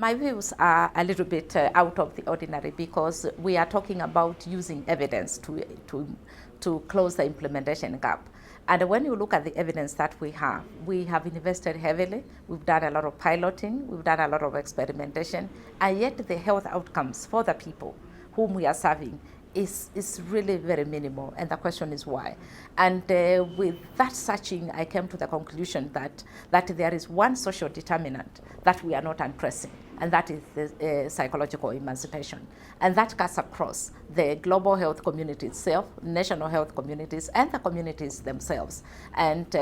My views are a little bit out of the ordinary because we are talking about using evidence to close the implementation gap. And when you look at the evidence that we have invested heavily, we've done a lot of piloting, we've done a lot of experimentation, and yet the health outcomes for the people whom we are serving is really very minimal, and the question is why. And with that searching, I came to the conclusion that there is one social determinant that we are not addressing, and that is the psychological emancipation. And that cuts across the global health community itself, national health communities, and the communities themselves. And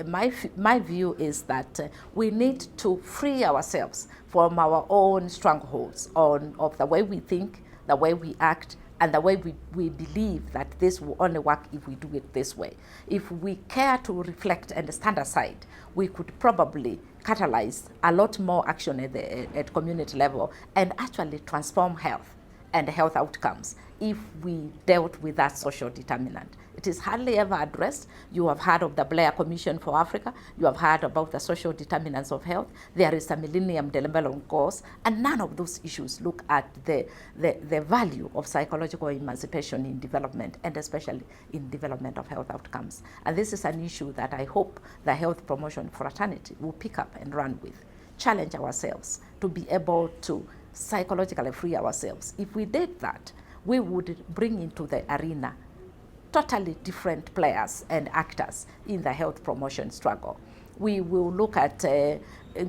my view is that we need to free ourselves from our own strongholds of the way we think, the way we act, and the way we believe that this will only work if we do it this way. If we care to reflect and stand aside, we could probably catalyze a lot more action at community level and actually transform health and health outcomes if we dealt with that social determinant. It is hardly ever addressed. You have heard of the Blair Commission for Africa. You have heard about the social determinants of health. There is a Millennium Development Goals, and none of those issues look at the value of psychological emancipation in development, and especially in development of health outcomes. And this is an issue that I hope the health promotion fraternity will pick up and run with. Challenge ourselves to be able to psychologically free ourselves. If we did that, we would bring into the arena totally different players and actors in the health promotion struggle. We will look at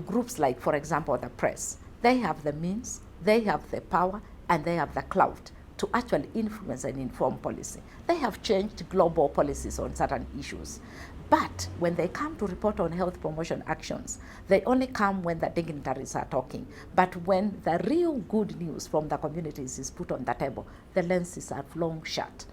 groups like, for example, the press. They have the means, they have the power, and they have the clout to actually influence and inform policy. They have changed global policies on certain issues. But when they come to report on health promotion actions, they only come when the dignitaries are talking. But when the real good news from the communities is put on the table, the lenses are long shut.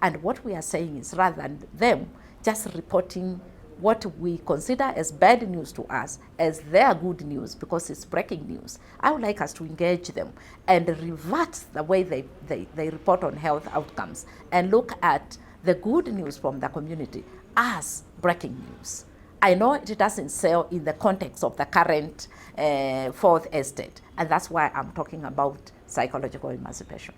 And what we are saying is, rather than them just reporting what we consider as bad news to us as their good news because it's breaking news, I would like us to engage them and revert the way they report on health outcomes and look at the good news from the community as breaking news. I know it doesn't sell in the context of the current fourth estate, and that's why I'm talking about psychological emancipation.